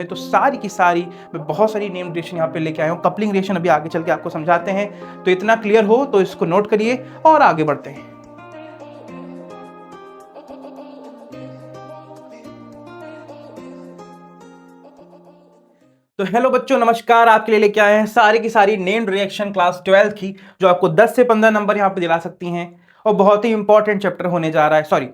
तो सारी की सारी मैं बहुत सारी नेम रिएक्शन यहाँ पे लेके आया हूँ। कपलिंग रिएक्शन अभी आगे चल के आपको समझाते हैं, तो इतना क्लियर हो तो इसको नोट करिए और आगे बढ़ते हैं। तो हेलो बच्चों, नमस्कार। आपके लिए लेके आए हैं सारी की सारी नेम्ड रिएक्शन क्लास 12 की, जो आपको 10 से 15 नंबर यहाँ पे दिला सकती हैं और बहुत ही इंपॉर्टेंट चैप्टर होने जा रहा है। सॉरी,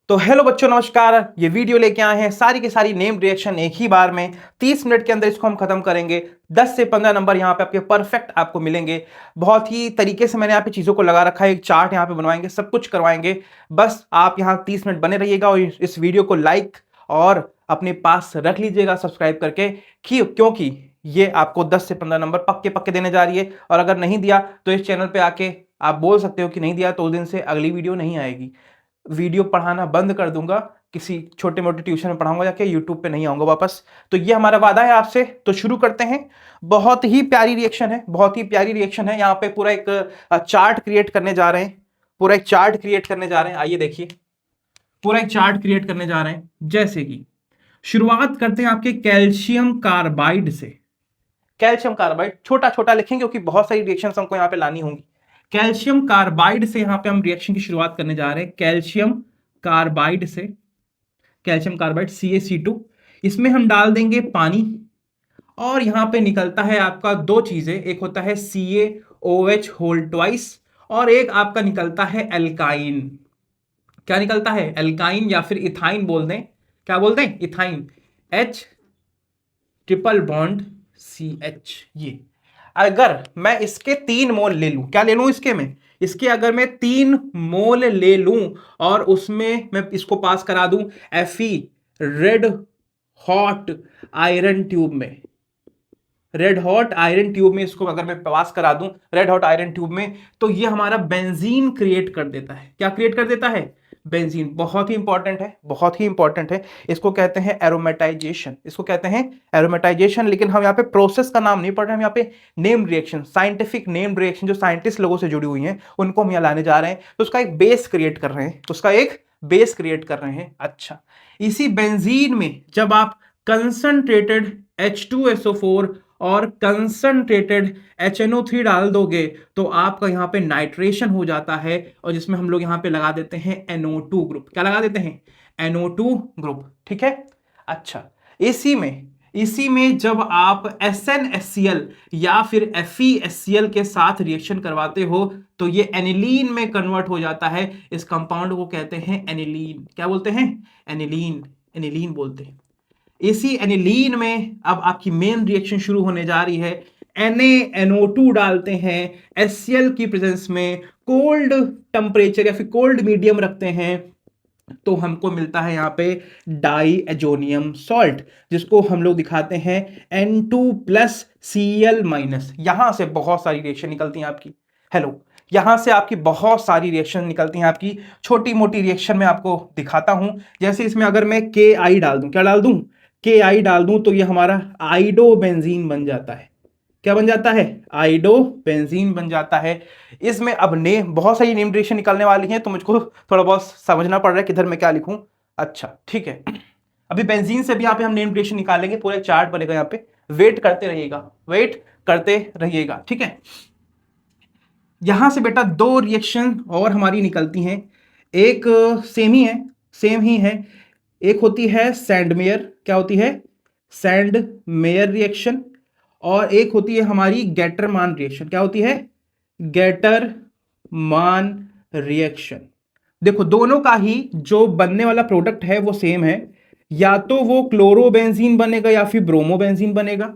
तो हेलो बच्चों, नमस्कार। ये वीडियो लेके आए हैं सारी की सारी नेम्ड रिएक्शन एक ही बार में 30 मिनट के अंदर इसको हम खत्म करेंगे। 10 से 15 नंबर यहाँ पे आपके परफेक्ट आपको मिलेंगे। बहुत ही तरीके से मैंने यहाँ पे चीजों को लगा रखा है, एक चार्ट यहाँ पे बनवाएंगे, सब कुछ करवाएंगे। बस आप यहाँ 30 मिनट बने रहिएगा और इस वीडियो को लाइक और अपने पास रख लीजिएगा सब्सक्राइब करके, क्योंकि ये आपको 10 से 15 नंबर पक्के पक्के देने जा रही है। और अगर नहीं दिया तो इस चैनल पे आके आप बोल सकते हो कि नहीं दिया, तो उस दिन से अगली वीडियो नहीं आएगी। वीडियो पढ़ाना बंद कर दूंगा, किसी छोटे मोटे ट्यूशन में पढ़ाऊंगा जाके, यूट्यूब पे नहीं आऊंगा वापस। तो ये हमारा वादा है आपसे। तो शुरू करते हैं। बहुत ही प्यारी रिएक्शन है, बहुत ही प्यारी रिएक्शन है। यहाँ पे पूरा एक चार्ट क्रिएट करने जा रहे हैं, पूरा एक चार्ट क्रिएट करने जा रहे हैं। आइए देखिए, पूरा एक चार्ट क्रिएट करने जा रहे हैं। जैसे कि शुरुआत करते हैं आपके कैल्शियम कार्बाइड से। कैल्शियम कार्बाइड छोटा छोटा लिखेंगे क्योंकि बहुत सारी रिएक्शंस हमको यहाँ पे लानी होंगी। कैल्शियम कार्बाइड से यहाँ पे हम रिएक्शन की शुरुआत करने जा रहे हैं। कैल्शियम कार्बाइड से, कैल्शियम कार्बाइड CaC2, इसमें हम डाल देंगे पानी और यहाँ पे निकलता है आपका दो चीजें, एक होता है CaOH होल ट्वाइस और एक आपका निकलता है एल्काइन। क्या निकलता है? एल्काइन या फिर इथाइन बोल दें। क्या बोलते हैं? Ethyne. H triple bond CH। ये अगर मैं इसके 3 मोल ले लूं, क्या ले लूं इसके में? इसके अगर मैं 3 मोल ले लूं और उसमें मैं इसको पास करा दूं Fe red hot iron tube में, रेड हॉट आयरन ट्यूब में इसको अगर मैं पास करा दूं रेड हॉट आयरन ट्यूब में, तो ये हमारा बेंजीन क्रिएट कर देता है। क्या क्रिएट कर देता है? बेंजीन। बहुत ही इंपॉर्टेंट है, बहुत ही इंपॉर्टेंट है। इसको कहते हैं एरोमेटाइजेशन, इसको कहते हैं एरोमेटाइजेशन। लेकिन हम यहाँ पे प्रोसेस का नाम नहीं पढ़ रहे, हम यहाँ पे name reaction, scientific name reaction जो साइंटिस्ट लोगों से जुड़ी हुई हैं उनको हम यहाँ लाने जा रहे हैं। तो उसका एक बेस क्रिएट कर रहे हैं, उसका एक बेस क्रिएट कर रहे हैं। अच्छा, इसी बेंजीन में जब आप कंसंट्रेटेड H2SO4 और कंसंट्रेटेड HNO3 डाल दोगे तो आपका यहाँ पे नाइट्रेशन हो जाता है, और जिसमें हम लोग यहाँ पे लगा देते हैं NO2 ग्रुप। क्या लगा देते हैं? NO2 group. ठीक है। अच्छा, इसी में जब आप SnHCl या फिर FeHCl के साथ रिएक्शन करवाते हो तो ये एनिलीन में कन्वर्ट हो जाता है। इस कंपाउंड को कहते हैं एनिलीन। क्या बोलते हैं? एनिलीन, एनिलीन बोलते हैं। इसी एनिलीन में अब आपकी मेन रिएक्शन शुरू होने जा रही है। NaNO2 डालते हैं HCl की प्रेजेंस में, कोल्ड टेम्परेचर या फिर कोल्ड मीडियम रखते हैं, तो हमको मिलता है यहाँ पे डाई एजोनियम सॉल्ट, जिसको हम लोग दिखाते हैं N2+Cl-। यहां से बहुत सारी रिएक्शन निकलती हैं आपकी। हेलो, यहां से आपकी बहुत सारी रिएक्शन निकलती हैं आपकी। छोटी मोटी रिएक्शन में आपको दिखाता हूं। जैसे इसमें अगर मैं Ki डाल दूं, क्या डाल दूं? Ki डाल दूं तो ये हमारा आइडोबेंजीन बन जाता है। क्या बन जाता है? आइडोबेंजीन बन जाता है। इसमें अब बहुत सारी नेम रिएक्शन निकलने वाली हैं, तो मुझको थोड़ा बहुत समझना पड़ रहा है किधर मैं क्या लिखूं। अच्छा, ठीक है। अभी बेंजीन से भी यहाँ पे हम नेम रिएक्शन निकालेंगे, पूरा चार्ट बनेगा यहाँ पे। वेट करते रहिएगा, वेट करते रहिएगा। ठीक है। यहां से बेटा 2 रिएक्शन और हमारी निकलती हैं। एक सेम ही है, सेम ही है। एक होती है सैंडमेयर। क्या होती है? Sandmeyer reaction. और एक होती है हमारी गेटरमान रिएक्शन। क्या होती है? गेटरमान रिएक्शन। देखो, दोनों का ही जो बनने वाला प्रोडक्ट है वो सेम है। या तो वो क्लोरोबेंजीन बनेगा या फिर ब्रोमोबेंजीन बनेगा।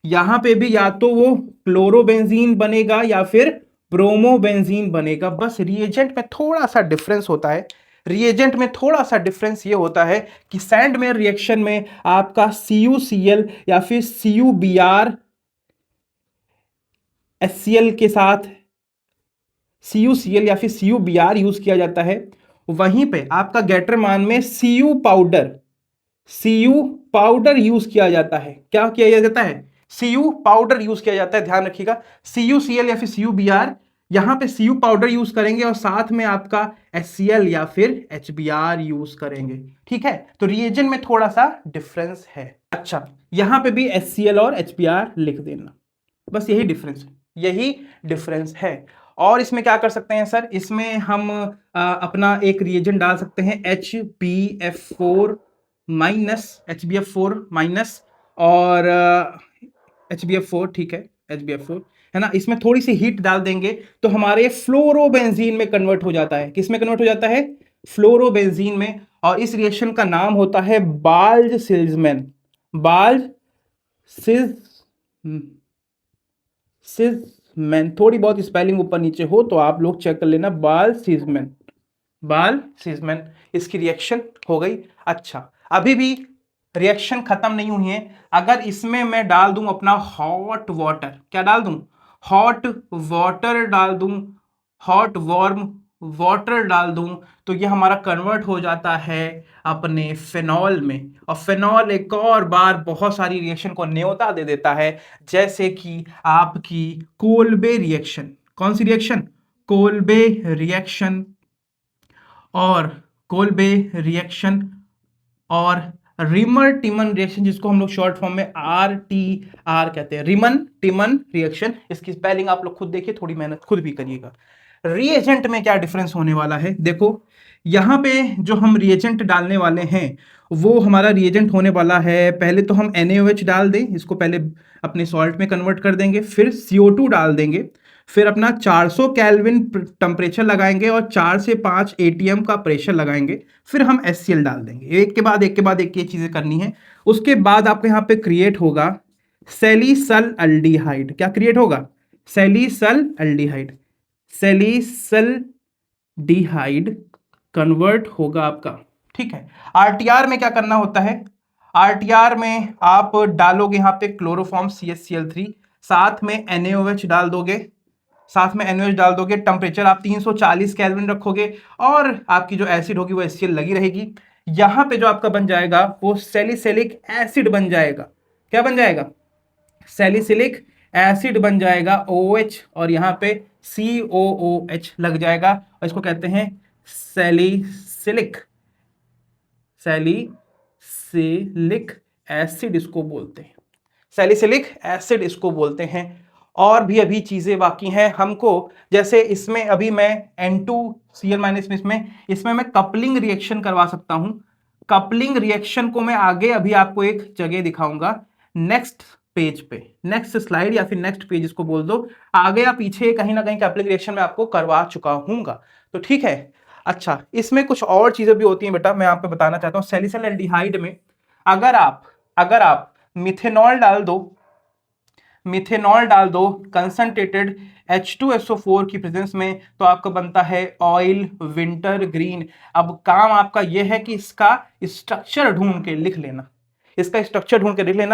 यहां पे भी या तो वो क्लोरोबेंजीन बनेगा या फिर ब्रोमोबेंजीन बनेगा। बस रिएजेंट में थोड़ा सा डिफरेंस होता है। रिएजेंट में थोड़ा सा डिफरेंस ये होता है कि सैंडमेयर रिएक्शन में आपका CuCl या फिर CuBr HCl के साथ CuCl या फिर CuBr यूज किया जाता है। वहीं पे आपका गेटरमान में Cu पाउडर यूज किया जाता है। क्या किया जाता है? Cu पाउडर यूज किया जाता है। ध्यान रखिएगा, CuCl या फिर CuBr यहां पे Cu पाउडर यूज करेंगे और साथ में आपका HCl या फिर HBr यूज करेंगे। ठीक है, तो रिएजेंट में थोड़ा सा डिफरेंस है। अच्छा, यहां पे भी HCl और HBr लिख देना, बस यही डिफरेंस है, यही डिफरेंस है। और इसमें क्या कर सकते हैं सर, इसमें हम अपना एक रिएजेंट डाल सकते हैं HbF4 माइनस और HbF4, ठीक है, HbF4 है ना, इसमें थोड़ी सी हीट डाल देंगे तो हमारे फ्लोरोबेंजीन में कन्वर्ट हो जाता है। किस में कन्वर्ट हो जाता है? फ्लोरोबेंजीन में। और इस रिएक्शन का नाम होता है बाल्ज सिल्जमैन। बाल्ज सिल्जमैन, थोड़ी बहुत स्पेलिंग ऊपर नीचे हो तो आप लोग चेक कर लेना। बाल सिल्जमैन, इसकी रिएक्शन हो गई। अच्छा, अभी भी रिएक्शन खत्म नहीं हुई है। अगर इसमें मैं डाल दूं अपना हॉट वाटर, क्या डाल दूं? हॉट वाटर डाल दूं, हॉट वार्म वाटर डाल दूं, तो ये हमारा कन्वर्ट हो जाता है अपने फिनॉल में। और फिनॉल एक और बार बहुत सारी रिएक्शन को न्योता दे देता है, जैसे कि आपकी कोल्बे रिएक्शन। कौन सी रिएक्शन? Kolbe reaction. और कोल्बे रिएक्शन और रिमर टिमन रिएक्शन, जिसको हम लोग शॉर्ट फॉर्म में RTR कहते हैं, रिमन टिमन रिएक्शन। इसकी स्पेलिंग आप लोग खुद देखिए, थोड़ी मेहनत खुद भी करिएगा। रिएजेंट में क्या डिफरेंस होने वाला है, देखो यहां पे जो हम रिएजेंट डालने वाले हैं वो हमारा रिएजेंट होने वाला है, पहले तो हम NaOH डाल दें, इसको पहले अपने सॉल्ट में कन्वर्ट कर देंगे, फिर CO2 डाल देंगे, फिर अपना 400 केल्विन टेम्परेचर लगाएंगे और 4 से 5 ATM का प्रेशर लगाएंगे, फिर हम HCl डाल देंगे। एक के बाद एक ये चीजें करनी है। उसके बाद आपके यहाँ पे क्रिएट होगा सैलिसल्डिहाइड। क्या क्रिएट होगा? सैलिसल्डिहाइड। सैलिसल्डिहाइड कन्वर्ट होगा आपका। ठीक है, RTR में क्या करना होता है? RTR में आप डालोगे यहाँ पे क्लोरोफॉर्म CH-Cl3, साथ में NaOH डाल दोगे, टेम्परेचर आप 340 केल्विन रखोगे और आपकी जो एसिड होगी वो HCl लगी रहेगी। यहां पे जो आपका बन जाएगा वो सैलिसिलिक एसिड बन जाएगा। क्या बन जाएगा? सैलिसिलिक एसिड बन जाएगा, OH, और यहां पे COOH लग जाएगा और इसको कहते हैं सैलिसिलिक एसिड, इसको बोलते हैं सैलिसिलिक एसिड, इसको बोलते हैं। और भी अभी चीजें बाकी हैं हमको, जैसे इसमें अभी मैं N2Cl- इसमें मैं कपलिंग रिएक्शन करवा सकता हूं। कपलिंग रिएक्शन को मैं आगे अभी आपको एक जगह दिखाऊंगा, नेक्स्ट पेज पे, नेक्स्ट स्लाइड या फिर नेक्स्ट पेज इसको बोल दो, आगे या पीछे कहीं ना कहीं कपलिंग रिएक्शन में आपको करवा चुका हूंगा, तो ठीक है। अच्छा, इसमें कुछ और चीजें भी होती हैं बेटा, मैं आपको बताना चाहता हूं। सैलिसिल्डिहाइड में अगर आप मिथेनॉल डाल दो कंसंट्रेटेड H2SO4 की प्रेजेंस में, तो आपका बनता है ऑयल विंटर ग्रीन। अब काम आपका यह है कि इसका स्ट्रक्चर ढूंढ के लिख लेना,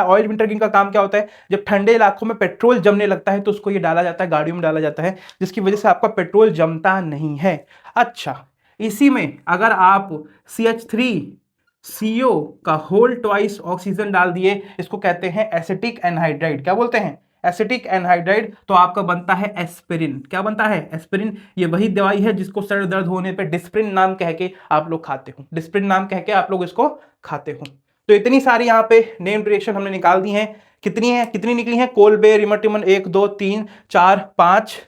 ऑयल विंटर ग्रीन का काम क्या होता है? जब ठंडे इलाकों में पेट्रोल जमने लगता है तो उसको ये डाला जाता है, गाड़ियों में डाला जाता है, जिसकी वजह से आपका पेट्रोल जमता नहीं है। अच्छा, इसी में अगर आप CH3CO का होल ट्वाइस ऑक्सीजन डाल दिए, इसको कहते हैं एसिटिक एनहाइड्राइड। क्या बोलते हैं? Acetic anhydride. तो आपका बनता है एस्पिरिन। क्या बनता है? एस्पिरिन। ये वही दवाई है जिसको सर दर्द होने पे डिस्प्रिन नाम कह के आप लोग खाते हो, डिस्प्रिन नाम कह के आप लोग इसको खाते हो। तो इतनी सारी यहाँ पे नेम्ड रिएक्शन हमने निकाल दी हैं। कितनी निकली हैं? कोल्बे, रिमर-टिमन 1 2 3 4 5,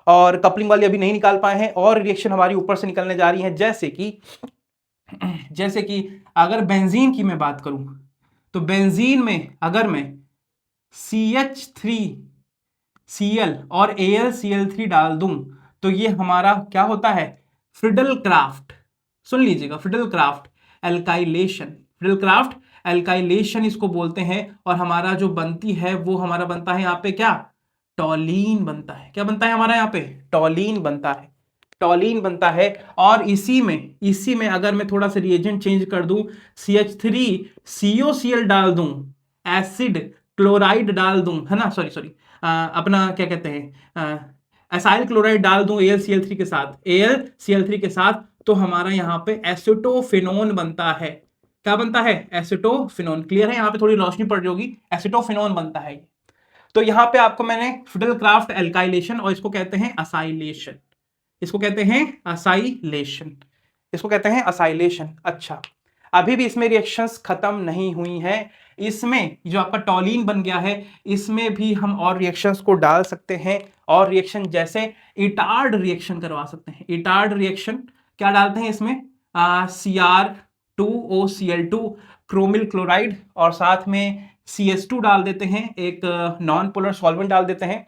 और कपलिंग वाली अभी नहीं निकाल पाए हैं, और रिएक्शन हमारी ऊपर से निकलने जा रही हैं, जैसे कि अगर बेंजीन की मैं बात करूं तो बेंजीन में अगर मैं CH3Cl और AlCl3 डाल दूं तो ये हमारा क्या होता है? फ्रिडल-क्राफ्ट। सुन लीजिएगा, फ्रिडल-क्राफ्ट एल्काइलेशन इसको बोलते हैं। और हमारा जो बनती है वो हमारा बनता है यहाँ पे क्या? टॉलीन बनता है। क्या बनता है हमारा यहाँ पे? टॉलीन बनता है। और इसी में अगर मैं थोड़ा सा रिएजेंट चेंज कर दूं, CH3COCl डाल दूं, एसिड क्लोराइड डाल दूं, है ना, सॉरी अपना क्या कहते हैं, एसाइल क्लोराइड डाल दूं AlCl3 के साथ, तो हमारा यहाँ पे एसिटोफिनोन बनता है। क्या बनता है? एसिटोफिनोन। क्लियर है? यहाँ पे थोड़ी रोशनी पड़ रही होगी, एसिटोफिनोन बनता है। तो यहां पे आपको मैंने फिडेलक्राफ्ट एल्काइलेशन और इसको कहते हैं असाइलेशन, इसको कहते हैं असाइलेशन, इसको कहते हैं असाइलेशन। अच्छा, अभी भी इसमें रिएक्शंस खत्म नहीं हुई हैं। इसमें जो आपका टॉलिन बन गया है इसमें भी हम और रिएक्शंस को डाल सकते हैं, और रिएक्शन जैसे इटार्ड रिएक्शन करवा सकते हैं। इटार्ड रिएक्शन क्या डालते हैं इसमें, Cr2OCl2 क्रोमिल क्लोराइड, और साथ में CS2 डाल देते हैं, एक नॉन पोलर सॉल्वेंट डाल देते हैं,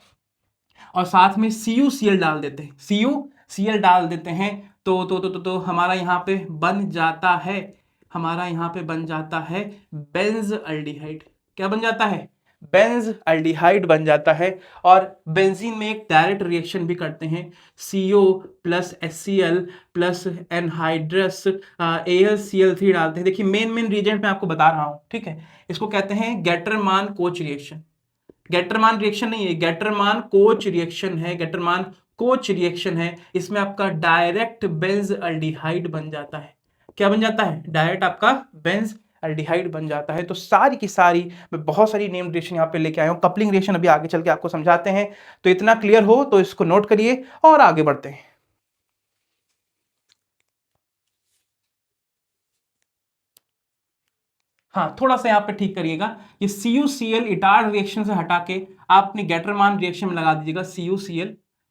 और साथ में CuCl डाल देते हैं, CuCl डाल देते हैं। तो हमारा यहाँ पे बन जाता है, हमारा यहाँ पे बन जाता है बेंज अल्डिहाइड। क्या बन जाता है, बेंज अल्डिहाइड बन जाता है। और बेंजीन में एक डायरेक्ट रिएक्शन भी करते हैं, CO plus HCl plus anhydrous AlCl3 डालते हैं। देखिए मेन रिएजेंट मैं आपको बता रहा हूँ, ठीक है। इसको कहते हैं गेटरमान कोच रिएक्शन। गेटरमान रिएक्शन नहीं है, गेटरमान कोच रिएक्शन है, गेटरमान कोच रिएक्शन है। इसमें आपका डायरेक्ट बेंज अल्डिहाइड बन जाता है। क्या बन जाता है, डायरेक्ट आपका बेंज अल्डिहाइड बन जाता है। तो सारी की सारी मैं बहुत सारी नेम्ड रिएक्शन यहाँ पे लेके आया हूँ। कपलिंग रिएक्शन अभी आगे चल के आपको समझाते हैं, तो इतना क्लियर हो तो इसको नोट करिए और आगे बढ़ते हैं। हाँ, थोड़ा सा यहाँ पे ठीक करिएगा, ये CuCl इटार्ड रिएक्शन से हटा के आप अपनी गेटरमान रिएक्शन में लगा दीजिएगा, CuCl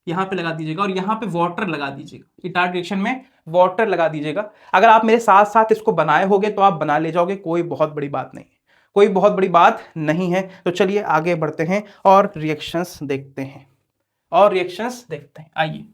यहाँ पे लगा दीजिएगा, और यहाँ पे वाटर लगा दीजिएगा, इटार्ड रिएक्शन में वाटर लगा दीजिएगा। अगर आप मेरे साथ साथ इसको बनाए होगे तो आप बना ले जाओगे, कोई बहुत बड़ी बात नहीं है, कोई बहुत बड़ी बात नहीं है। तो चलिए आगे बढ़ते हैं और रिएक्शंस देखते हैं, और रिएक्शंस देखते हैं, आइए।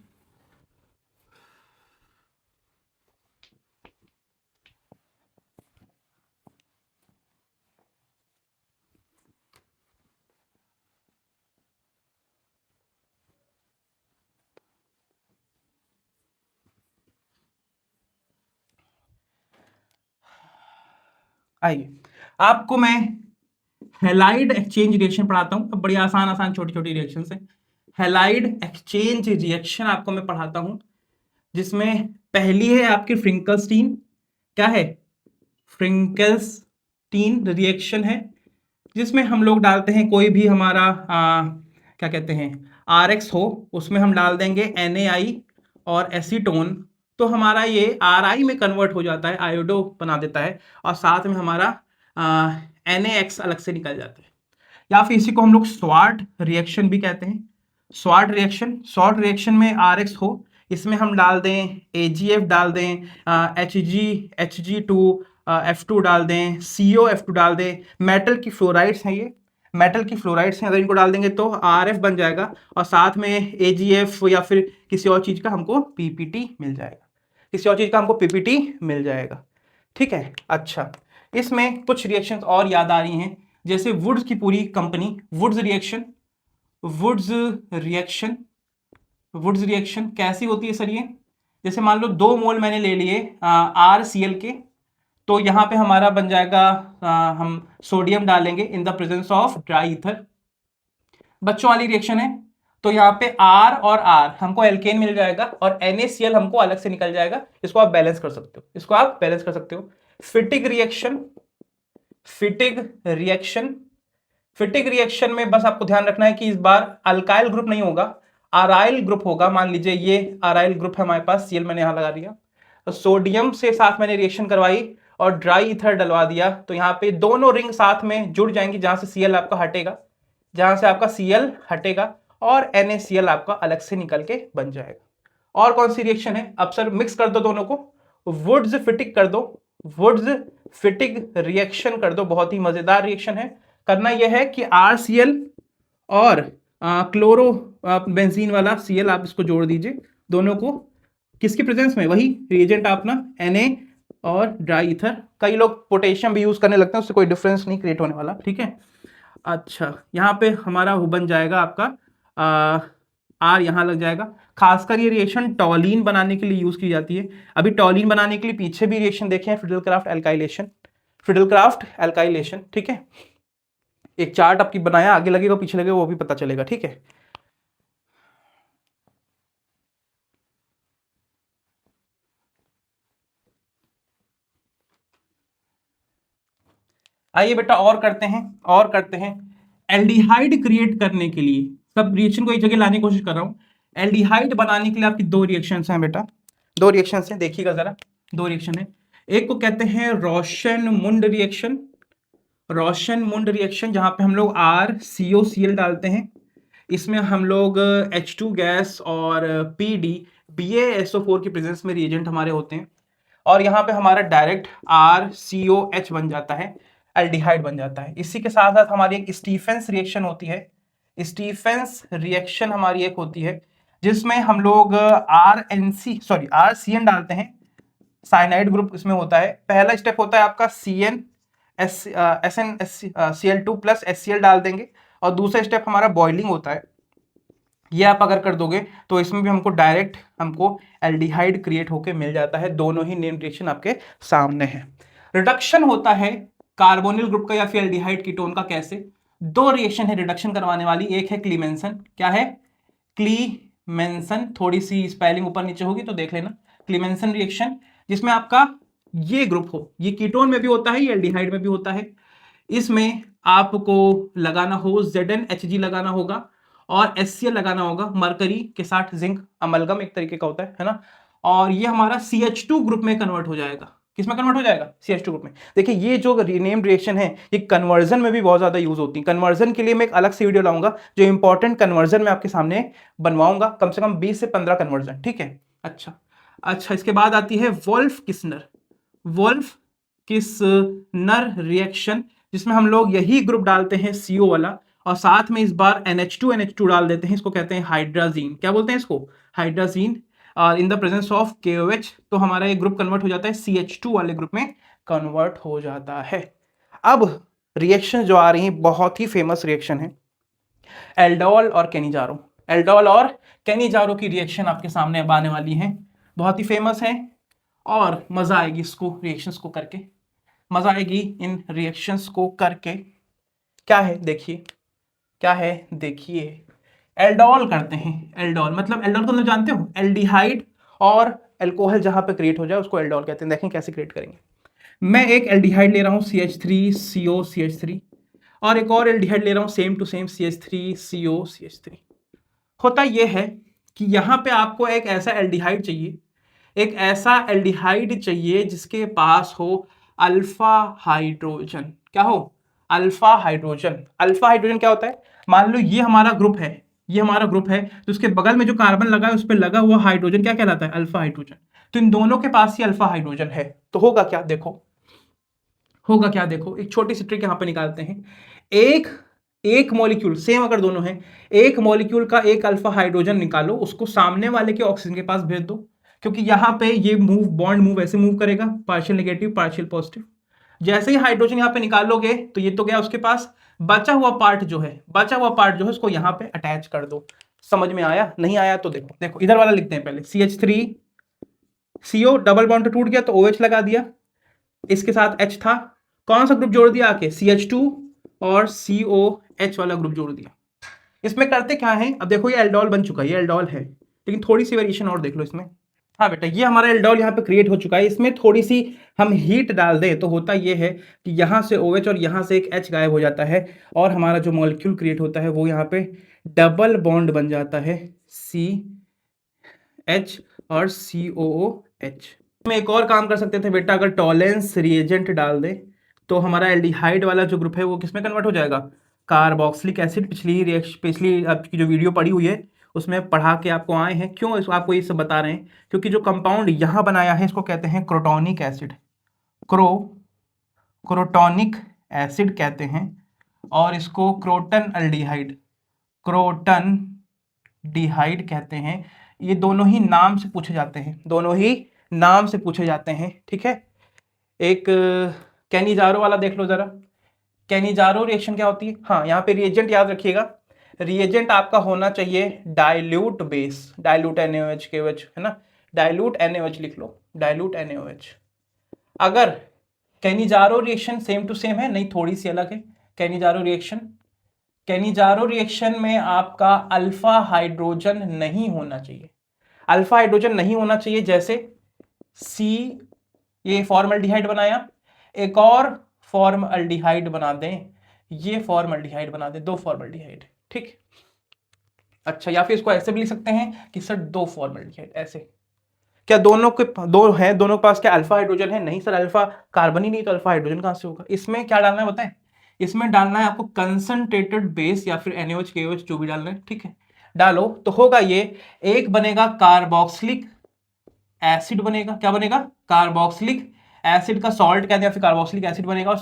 आइए, आपको मैं हैलाइड एक्सचेंज रिएक्शन पढ़ाता हूं। अब बड़ी आसान आसान छोटी छोटी रिएक्शन है। हैलाइड एक्सचेंज रिएक्शन आपको मैं पढ़ाता हूं, जिसमें पहली है आपकी फ्रिंकलस्टीन। क्या है, फ्रिंकलस्टीन रिएक्शन है, जिसमें हम लोग डालते हैं कोई भी हमारा क्या कहते हैं RX हो, उसमें हम डाल देंगे NaI और एसीटोन, तो हमारा ये RI में कन्वर्ट हो जाता है, आयोडो बना देता है, और साथ में हमारा NaX अलग से निकल जाता है। या फिर इसी को हम लोग स्वाट रिएक्शन भी कहते हैं। स्वाट रिएक्शन, शॉर्ट रिएक्शन में RX हो, इसमें हम डाल दें AgF डाल दें, Hg2F2 डाल दें, COF2 डाल दें। मेटल की फ्लोराइड्स हैं, ये मेटल की फ्लोराइड्स हैं, अगर इनको डाल देंगे तो RF बन जाएगा, और साथ में AgF या फिर किसी और चीज़ का हमको PPT मिल जाएगा, किसी और चीज़ का हमको PPT मिल जाएगा, ठीक है। अच्छा, इसमें कुछ रिएक्शंस और याद आ रही हैं, जैसे वुड्स की पूरी company, Wurtz reaction. Wurtz reaction, Wurtz reaction कैसी होती है सर ये, जैसे मान लो 2 मोल मैंने ले लिए RCl के, तो यहाँ पे हमारा बन जाएगा हम सोडियम डालेंगे in the presence of dry ether. बच्चों वाली रिएक्शन है, तो यहाँ पे R और R हमको एल्केन मिल जाएगा, और NaCl हमको अलग से निकल जाएगा। इसको आप बैलेंस कर सकते हो, इसको आप बैलेंस कर सकते हो। फिटिग रिएक्शन, फिटिग रिएक्शन, फिटिग रिएक्शन में बस आपको ध्यान रखना है कि इस बार अल्काइल ग्रुप नहीं होगा, अराइल ग्रुप होगा। मान लीजिए ये अराइल ग्रुप है हमारे पास, Cl मैंने यहां लगा दिया, तो सोडियम से साथ मैंने रिएक्शन करवाई और ड्राई ईथर डलवा दिया, तो यहाँ पे दोनों रिंग साथ में जुड़ जाएंगी, जहां से Cl आपका हटेगा, जहां से आपका Cl हटेगा, और NaCl आपका अलग से निकल के बन जाएगा। और कौन सी रिएक्शन है, अब सर मिक्स कर दो दोनों को, वुड्स फिटिग कर दो, वुड्स फिटिग रिएक्शन कर दो, बहुत ही मजेदार रिएक्शन है। करना यह है कि RCl और क्लोरो बेंजीन वाला Cl आप इसको जोड़ दीजिए, दोनों को किसकी प्रेजेंस में, वही रिएजेंट आप ना Na और ड्राई ईथर। कई लोग पोटेशियम भी यूज करने लगते हैं, उससे कोई डिफरेंस नहीं क्रिएट होने वाला, ठीक है। अच्छा, यहाँ पे हमारा वो बन जाएगा आपका R यहाँ लग जाएगा। खासकर ये रिएक्शन टॉलिन बनाने के लिए यूज की जाती है। अभी टॉलिन बनाने के लिए पीछे भी रिएक्शन देखे हैं, फिडेलक्राफ्ट एल्काइलेशन, फिडेलक्राफ्ट एल्काइलेशन, ठीक है। एक चार्ट आपकी बनाया, आगे लगेगा पीछे लगेगा वो भी पता चलेगा, ठीक है। आइए बेटा और करते हैं, और करते हैं। एल्डिहाइड क्रिएट करने के लिए, सब रिएक्शन को एक जगह लाने की कोशिश कर रहा हूं। एल्डिहाइड बनाने के लिए आपकी दो रिएक्शंस हैं बेटा, दो रिएक्शंस हैं, देखिएगा जरा, दो रिएक्शन है। एक को कहते हैं रोशन-मुंड रिएक्शन, रोशन-मुंड रिएक्शन, जहां पे हम लोग RCOCl डालते हैं, इसमें हम लोग H2 गैस और PD BaSO4 की प्रेजेंस में रिएजेंट हमारे होते हैं, और यहाँ पे हमारा डायरेक्ट RCOH बन जाता है, एल्डिहाइड बन जाता है। इसी के साथ साथ हमारी एक स्टीफेंस रिएक्शन होती है, स्टीफेंस रिएक्शन हमारी एक होती है, जिसमें हम लोग RCN डालते हैं, साइनाइड ग्रुप इसमें होता है। पहला स्टेप होता है आपका SnCl2 प्लस HCl डाल देंगे, और दूसरा स्टेप हमारा बॉइलिंग होता है। ये आप अगर कर दोगे तो इसमें भी हमको डायरेक्ट एल्डिहाइड क्रिएट होके मिल जाता है। दोनों ही नेम रिएक्शन आपके सामने है। रिडक्शन होता है कार्बोनिल ग्रुप का या फिर एल्डिहाइड कीटोन का। कैसे? दो रिएक्शन है रिडक्शन करवाने वाली, एक है क्लीमेंसन, क्या है? क्लीमेंसन, थोड़ी सी स्पेलिंग ऊपर नीचे होगी तो देख लेना। क्लीमेंसन रिएक्शन, जिसमें आपका ये ग्रुप हो, ये कीटोन में भी होता है, ये एल्डिहाइड में भी होता है। इसमें आपको लगाना हो ZnHg लगाना होगा, और HCl लगाना होगा, मरकरी के साथ जिंक अमलगम एक तरीके का होता है ना। और ये हमारा CH2 ग्रुप में कन्वर्ट हो जाएगा। किसमें कन्वर्ट हो जाएगा? CH2 ग्रुप में। देखिए ये जो रीनेम रिएक्शन है ये कन्वर्जन में भी बहुत ज्यादा यूज होती है। कन्वर्जन के लिए मैं एक अलग से वीडियो लाऊंगा, जो इंपॉर्टेंट कन्वर्जन में आपके सामने बनवाऊंगा, कम से कम 20 से 15 कन्वर्जन, ठीक है। अच्छा, इसके बाद आती है वोल्फ-किस्नर रिएक्शन, जिसमें हम लोग यही ग्रुप डालते हैं CO वाला, और साथ में इस बार NH2 डाल देते हैं। इसको कहते हैं हाइड्राजीन। क्या बोलते हैं इसको? हाइड्राजीन। और in the presence of KOH तो हमारा ये ग्रुप कन्वर्ट हो जाता है, CH2 वाले ग्रुप में कन्वर्ट हो जाता है। अब रिएक्शन जो आ रही है बहुत ही फेमस रिएक्शन है, एल्डोल और केनिजारो। एल्डोल और केनिजारो की रिएक्शन आपके सामने अब आने वाली है, बहुत ही फेमस है, और मजा आएगी इसको रिएक्शंस को करके, मजा आएगी इन रिएक्शंस को करके। क्या है देखिए, क्या है देखिए, एल्डोल करते हैं। एल्डोल मतलब, एल्डोल तो जानते हो, एल्डिहाइड और अल्कोहल जहां पे क्रिएट हो जाए उसको एल्डोल कहते हैं। देखें कैसे क्रिएट करेंगे। मैं एक एल्डिहाइड ले रहा हूं CH3COCH3, और एक और एल्डिहाइड ले रहा हूं सेम टू सेम CH3COCH3। होता यह है कि यहां पे आपको एक ऐसा एल्डिहाइड चाहिए, एक ऐसा एल्डिहाइड चाहिए जिसके पास हो अल्फा हाइड्रोजन। क्या हो? Alpha hydrogen. अल्फा हाइड्रोजन क्या होता है? मान लो ये हमारा ग्रुप है, ये हमारा ग्रुप है, तो उसके बगल में जो कार्बन लगा है उस पर लगा हुआ हाइड्रोजन क्या कहलाता है? Alpha hydrogen. तो इन दोनों के पास ही अल्फा हाइड्रोजन है, तो होगा क्या देखो, होगा क्या देखो, एक छोटी सी ट्रिक यहां पे निकालते हैं। एक मॉलिक्यूल सेम अगर दोनों हैं, एक मॉलिक्यूल का एक अल्फा हाइड्रोजन निकालो, उसको सामने वाले के ऑक्सीजन के पास भेज दो, क्योंकि यहां पे ये बॉन्ड मूव ऐसे मूव करेगा, पार्शियल नेगेटिव पार्शियल पॉजिटिव। जैसे ही हाइड्रोजन यहां पे निकालोगे तो ये तो गया उसके पास, बचा हुआ पार्ट जो है उसको यहां पे अटैच कर दो। समझ में आया? नहीं आया तो देखो इधर वाला लिखते हैं पहले, CH3CO डबल बॉन्ड टूट गया तो OH लगा दिया, इसके साथ H था, कौन सा ग्रुप जोड़ दिया आके? CH2 और COH वाला ग्रुप जोड़ दिया। इसमें करते क्या है, अब देखो ये एल्डोल बन चुका है, ये एल्डोल है, लेकिन थोड़ी सी वेरिएशन और देख लो इसमें। हाँ बेटा, ये हमारा एल्डोल यहाँ पे क्रिएट हो चुका है, इसमें थोड़ी सी हम हीट डाल दें तो होता ये है कि यहाँ से OH और यहाँ से एक H गायब हो जाता है, और हमारा जो मॉलिक्यूल क्रिएट होता है वो यहाँ पे डबल बॉन्ड बन जाता है, CH और COOH। में एक और काम कर सकते थे बेटा, अगर टॉलेंस रिएजेंट डाल दे तो हमारा एल्डिहाइड वाला जो ग्रुप है वो किसमें कन्वर्ट हो जाएगा? Carboxylic acid. पिछली आपकी जो वीडियो पड़ी हुई है उसमें पढ़ा के आपको आए हैं। क्यों आपको ये सब बता रहे हैं? क्योंकि जो कंपाउंड यहाँ बनाया है इसको कहते हैं क्रोटोनिक एसिड, क्रोटोनिक एसिड कहते हैं, और इसको क्रोटन डिहाइड कहते हैं। ये दोनों ही नाम से पूछे जाते हैं, दोनों ही नाम से पूछे जाते हैं, ठीक है। एक केनिजारो वाला देख लो जरा, केनिजारो रिएक्शन क्या होती है? हाँ, यहाँ पे रिएजेंट याद रखिएगा, रिएजेंट आपका होना चाहिए dilute base, dilute NaOH KOH है ना, डाइल्यूट NaOH लिख लो, डाइल्यूट NaOH। अगर Cannizzaro reaction same to same है, नहीं थोड़ी सी अलग है। केनिजारो रिएक्शन में आपका अल्फा हाइड्रोजन नहीं होना चाहिए, अल्फा हाइड्रोजन नहीं होना चाहिए। जैसे ये फॉर्मल्डिहाइड बनाया, एक और फॉर्मल्डिहाइड बना दें, ये फॉर्मल्डिहाइड बना दे, 2 फॉर्मल्डिहाइड, ठीक। अच्छा, या फिर इसको ऐसे भी लिख सकते हैं कि सर 2 फॉर्मल्डिहाइड, ऐसे। क्या दोनों के दो हैं, दोनों के पास क्या अल्फा हाइड्रोजन है? नहीं सर, अल्फा कार्बन ही नहीं, तो अल्फा हाइड्रोजन कहां से होगा? इसमें क्या डालना है बताएं? इसमें डालना है आपको कंसंट्रेटेड बेस या फिर NaOH KOH जो भी डालना है, ठीक है। डालो तो होगा ये, एक बनेगा कार्बोक्सिलिक एसिड बनेगा, क्या बनेगा? कार्बोक्सिलिक एसिड का सॉल्ट कहते हैं, फिर कार्बोक्सिलिक एसिड बनेगा, और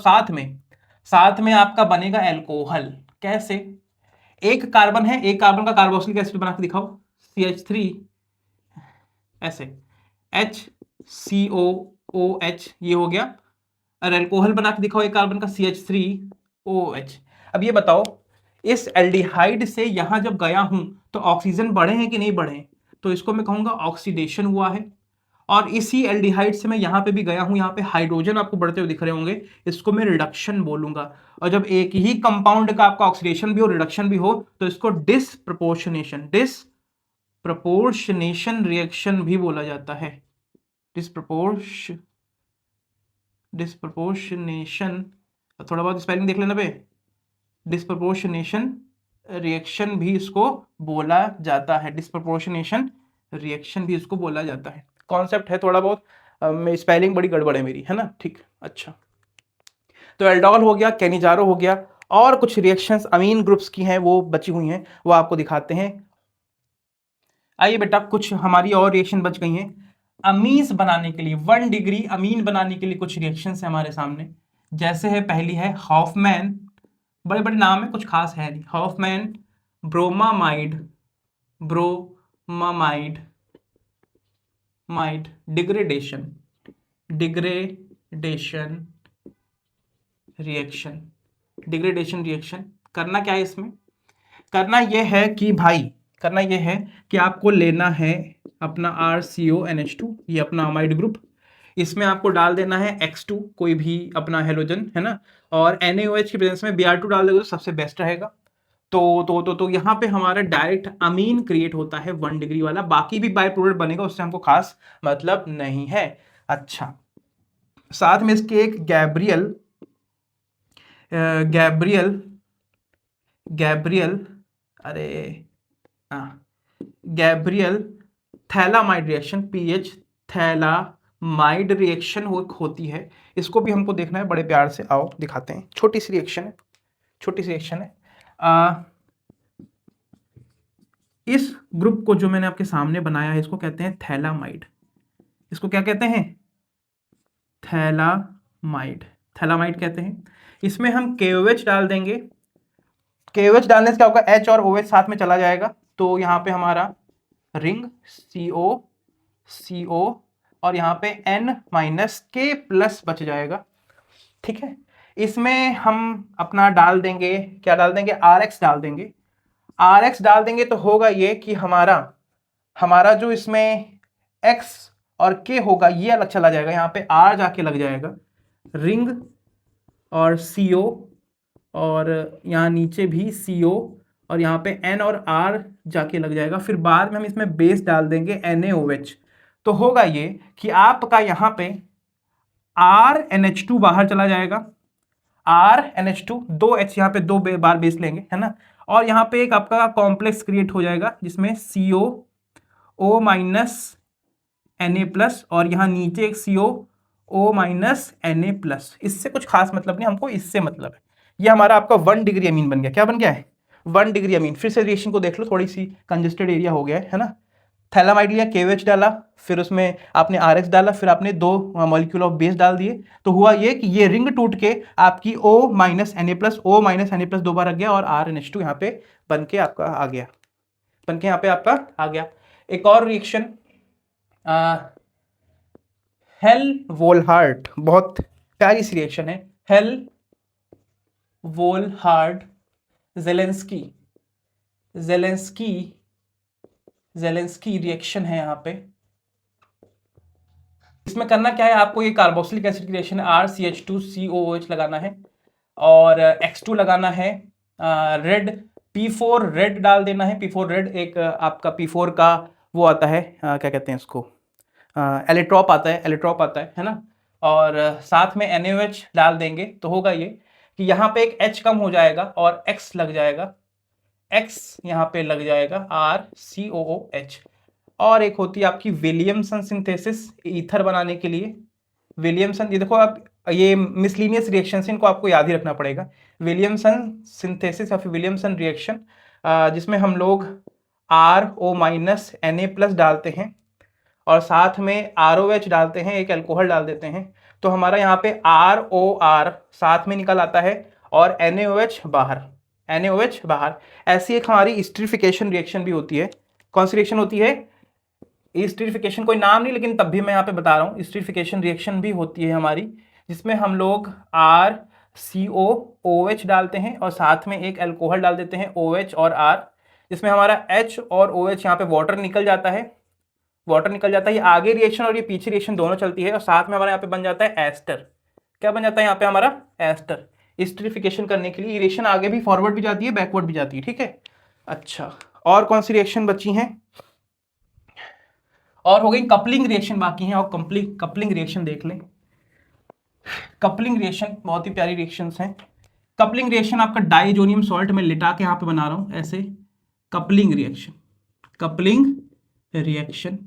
साथ में आपका बनेगा एल्कोहल। कैसे? एक कार्बन है, एक कार्बन का कार्बोक्सिलिक एसिड बना के दिखाओ, CH3, ऐसे HCOOH, ये हो गया। और एल्कोहल बना के दिखाओ एक कार्बन का, CH3OH। अब ये बताओ, इस एल्डिहाइड से यहां जब गया हूं तो ऑक्सीजन बढ़े हैं कि नहीं बढ़े? तो इसको मैं कहूंगा ऑक्सीडेशन हुआ है। और इसी एल्डिहाइड से मैं यहां पे भी गया हूं, यहां पे हाइड्रोजन आपको बढ़ते हुए दिख रहे होंगे, इसको मैं रिडक्शन बोलूंगा। और जब एक ही कंपाउंड का आपका ऑक्सीडेशन भी हो, रिडक्शन भी हो, तो इसको डिसप्रपोर्शनेशन रिएक्शन भी बोला जाता है। डिसप्रपोर्शनेशन, थोड़ा बहुत स्पेलिंग देख लेना बे। डिसप्रपोर्शनेशन रिएक्शन भी इसको बोला जाता है, डिसप्रपोर्शनेशन रिएक्शन भी इसको बोला जाता है। कॉन्सेप्ट है थोड़ा बहुत, स्पेलिंग बड़ी गड़बड़ है मेरी, है ना, ठीक। अच्छा, तो एल्डोल हो गया, केनिजारो हो गया, और कुछ रिएक्शंस अमीन ग्रुप्स की हैं वो बची हुई हैं, वो आपको दिखाते हैं। आइए बेटा, कुछ हमारी और रिएक्शन बच गई हैं। अमीन्स बनाने के लिए, 1 डिग्री अमीन बनाने के लिए कुछ रिएक्शंस है हमारे सामने। जैसे है, पहली है हॉफमैन, बड़े बड़े नाम है, कुछ खास है नहीं। Hofmann bromamide degradation reaction. करना क्या है इसमें? करना यह है कि भाई, करना यह है कि आपको लेना है अपना RCONH2, ये अपना अमाइड ग्रुप, इसमें आपको डाल देना है X2, कोई भी अपना हेलोजन, है ना, और NaOH की प्रेजेंस में Br2 डाल दोगे तो सबसे बेस्ट रहेगा। तो यहाँ पे हमारा डायरेक्ट अमीन क्रिएट होता है 1 डिग्री वाला, बाकी भी बाय प्रोडक्ट बनेगा, उससे हमको खास मतलब नहीं है। अच्छा, साथ में इसके एक Gabriel phthalimide reaction, PH phthalimide reaction होती है। इसको भी हमको देखना है बड़े प्यार से, आओ दिखाते हैं। छोटी सी रिएक्शन है, इस ग्रुप को जो मैंने आपके सामने बनाया है, इसको कहते हैं थैलामाइड। इसको क्या कहते हैं? थैलामाइड कहते हैं। इसमें हम KOH डाल देंगे। KOH डालने से क्या होगा? H और OH साथ में चला जाएगा, तो यहाँ पे हमारा रिंग CO और यहाँ पे N-K+ बच जाएगा, ठीक है। इसमें हम अपना डाल देंगे, क्या डाल देंगे? RX डाल देंगे। RX डाल देंगे तो होगा ये कि हमारा जो इसमें X और K होगा, ये अलग चला जाएगा, यहाँ पे R जाके लग जाएगा, रिंग और CO, और यहाँ नीचे भी CO, और यहाँ पे N और R जाके लग जाएगा। फिर बाद में हम इसमें बेस डाल देंगे NaOH, तो होगा ये कि आपका यहाँ पे RNH2 बाहर चला जाएगा, RNH2, 2H यहाँ पे 2 बार बेस लेंगे, है ना, और यहाँ पे एक आपका कॉम्प्लेक्स क्रिएट हो जाएगा जिसमें COO- Na+, और यहाँ नीचे एक COO- Na+। इससे कुछ खास मतलब नहीं, हमको इससे मतलब है। ये हमारा आपका 1 डिग्री अमीन बन गया। क्या बन गया है? 1 डिग्री अमीन। फिर से रिएक्शन को देख लो, थोड़ी सी कंजेस्टेड एरिया हो गया है ना। थैलामाइड लिया, KOH डाला, फिर उसमें आपने RX डाला, फिर आपने 2 मॉलिक्यूल ऑफ बेस डाल दिए, तो हुआ ये कि ये रिंग टूट के आपकी O- Na+, 2 बार रख गया, और RNH2 यहाँ पे बन के आपका आ गया, एक और रिएक्शन, हेल-वोल्हार्ट, बहुत प्यारी सी रिएक्शन है, हेल-वोल्हार्ट ज़ेलेंस्की रिएक्शन है यहाँ पे। इसमें करना क्या है? आपको ये कार्बोक्सिलिक एसिड की रिएक्शन है, RCH2COOH लगाना है, और X2 लगाना है, रेड P4 रेड डाल देना है। P4 रेड एक आपका P4 का वो आता है, क्या कहते हैं इसको, एलिट्रॉप आता है, है ना, और साथ में NaOH डाल देंगे, तो होगा ये कि यहाँ पे एक H कम हो जाएगा और X लग जाएगा, X यहाँ पे लग जाएगा RCOOH। और एक होती है आपकी विलियमसन सिंथेसिस ईथर बनाने के लिए। विलियमसन, ये देखो आप, ये मिसलिनियस रिएक्शन इनको आपको याद ही रखना पड़ेगा। विलियमसन सिंथेसिस या फिर विलियमसन रिएक्शन जिसमें हम लोग RO माइनस Na+ डालते हैं और साथ में ROH डालते हैं, एक अल्कोहल डाल देते हैं, तो हमारा यहाँ पे ROR साथ में निकल आता है और NaOH बाहर, NaOH बाहर। ऐसी एक हमारी एस्टरिफिकेशन रिएक्शन भी होती है। कौन सी रिएक्शन होती है? एस्टरिफिकेशन, कोई नाम नहीं लेकिन तब भी मैं यहाँ पे बता रहा हूँ, एस्टरिफिकेशन रिएक्शन भी होती है हमारी, जिसमें हम लोग RCOOH डालते हैं और साथ में एक अल्कोहल डाल देते हैं OH और R, जिसमें हमारा H और OH यहाँ पे वाटर निकल जाता है, वाटर निकल जाता है। ये आगे रिएक्शन और ये पीछे रिएक्शन दोनों चलती है और साथ में हमारा यहाँ पे बन जाता है एस्टर। क्या बन जाता है यहाँ पे हमारा? एस्टर। एस्टरिफिकेशन करने के लिए रिएक्शन आगे भी फॉरवर्ड भी जाती है, बैकवर्ड भी जाती है, ठीक है। अच्छा, और कौन सी रिएक्शन बची हैं? और हो गई कपलिंग रिएक्शन बाकी है, और कपलिंग रिएक्शन देख लें। कपलिंग रिएक्शन बहुत ही प्यारी रिएक्शंस हैं। कपलिंग रिएक्शन आपका डाइजोनियम सॉल्ट में लिटा के यहाँ पे बना रहा हूँ ऐसे। कपलिंग रिएक्शन, कपलिंग रिएक्शन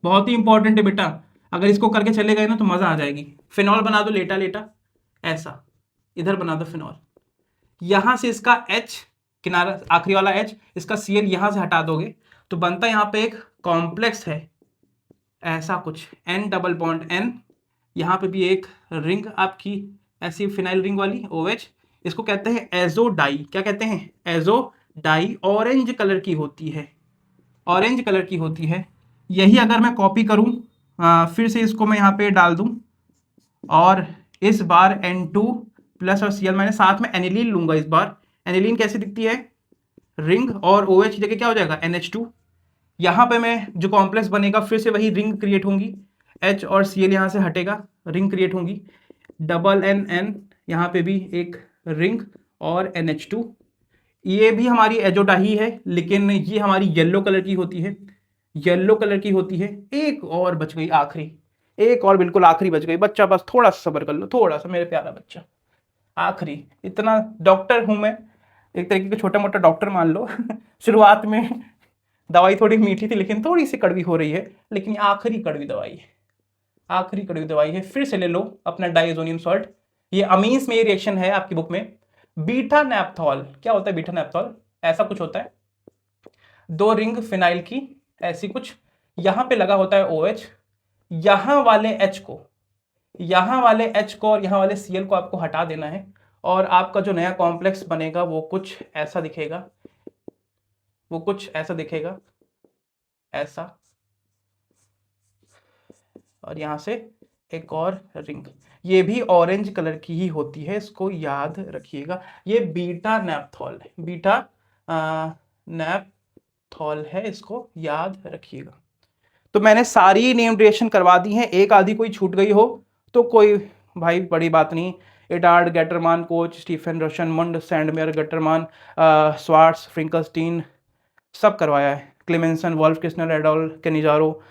बहुत ही इंपॉर्टेंट है बेटा, अगर इसको करके चले गए ना तो मजा आ जाएगी। फिनॉल बना दो लेटा लेटा ऐसा, इधर बना दो फिनॉल, यहां से इसका H किनारा आखिरी वाला H, इसका Cl यहां से हटा दोगे तो बनता है यहाँ पे एक कॉम्प्लेक्स है ऐसा कुछ, N डबल बॉन्ड N, यहाँ पे भी एक रिंग आपकी ऐसी फिनाइल रिंग वाली OH, इसको कहते हैं एजो डाई। क्या कहते हैं? Azo die. ऑरेंज कलर की होती है, ऑरेंज कलर की होती है। यही अगर मैं कॉपी करूं फिर से इसको मैं यहाँ पे डाल दूं और इस बार N2+ और Cl- साथ में एनिलीन लूंगा। इस बार एनिलीन कैसी दिखती है? रिंग, और OH की जगह क्या हो जाएगा? NH2। यहाँ पे मैं जो कॉम्प्लेक्स बनेगा फिर से वही रिंग क्रिएट होंगी, H और Cl यहाँ से हटेगा, रिंग क्रिएट होंगी, डबल NN यहाँ पे भी एक रिंग और NH2। ये भी हमारी एजोडाही है लेकिन ये हमारी येलो कलर की होती है, येलो कलर की होती है। एक और बच गई आखिरी, एक और बिल्कुल आखिरी बच गई बच्चा, बस थोड़ा सा सब्र कर लो, थोड़ा सा मेरे प्यारा बच्चा। आखिरी, इतना डॉक्टर हूं मैं, एक तरीके का छोटा मोटा डॉक्टर मान लो। शुरुआत में दवाई थोड़ी मीठी थी लेकिन थोड़ी सी कड़वी हो रही है, लेकिन आखिरी कड़वी दवाई है, आखिरी कड़वी दवाई है। फिर से ले लो अपना डाइजोनियम सॉल्ट। ये अमीन्स में ये रिएक्शन है आपकी बुक में। बीटा नैप्थॉल, क्या होता है बीटा नैप्थॉल? ऐसा कुछ होता है, दो रिंग फिनाइल की ऐसी कुछ, यहां पे लगा होता है OH, यहां वाले H को, यहां वाले H को और यहां वाले Cl को आपको हटा देना है और आपका जो नया कॉम्प्लेक्स बनेगा वो कुछ ऐसा दिखेगा, वो कुछ ऐसा दिखेगा, ऐसा, और यहां से एक और रिंग, ये भी ऑरेंज कलर की ही होती है, इसको याद रखिएगा। ये बीटा नैप्थॉल है, बीटा नैप्थॉल है, इसको याद रखिएगा। तो मैंने सारी नेम्ड रिएक्शन करवा दी हैं, एक आधी कोई छूट गई हो तो कोई भाई बड़ी बात नहीं। Etard, Gattermann, Koch, Stephen Rosenmund, Sandmeyer, Gattermann, Swarts, Finkelstein, सब करवाया है। Clemmensen, Wolff, Kishner, aldol, Cannizzaro,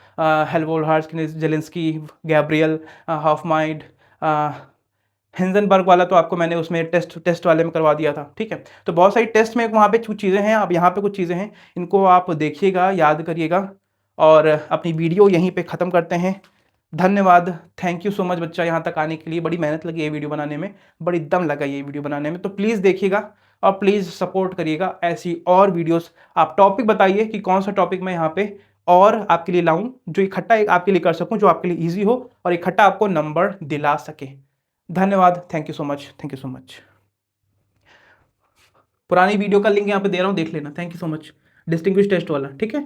Hell Volhard, Zelinsky, Gabriel, Hofmann amide, Hinsberg वाला तो आपको मैंने उसमें टेस्ट वाले में करवा दिया था, ठीक है। तो बहुत सारी टेस्ट में वहाँ पे कुछ चीज़ें हैं, अब यहाँ पे कुछ चीज़ें हैं, इनको आप देखिएगा, याद करिएगा, और अपनी वीडियो यहीं पे ख़त्म करते हैं। धन्यवाद, थैंक यू सो मच बच्चा यहाँ तक आने के लिए, बड़ी मेहनत लगी ये वीडियो बनाने में, बड़ी दम लगा ये वीडियो बनाने में। तो प्लीज़ देखिएगा और प्लीज़ सपोर्ट करिएगा ऐसी और वीडियोस। आप टॉपिक बताइए कि कौन सा टॉपिक मैं यहाँ पे और आपके लिए लाऊं जो इकट्ठा आपके लिए कर सकूं, जो आपके लिए ईजी हो और इकट्ठा आपको नंबर दिला सके। धन्यवाद, thank you so much, thank you so much. पुरानी वीडियो का लिंक यहाँ पे दे रहा हूँ, देख लेना। Thank you so much, distinguish test वाला, ठीक है।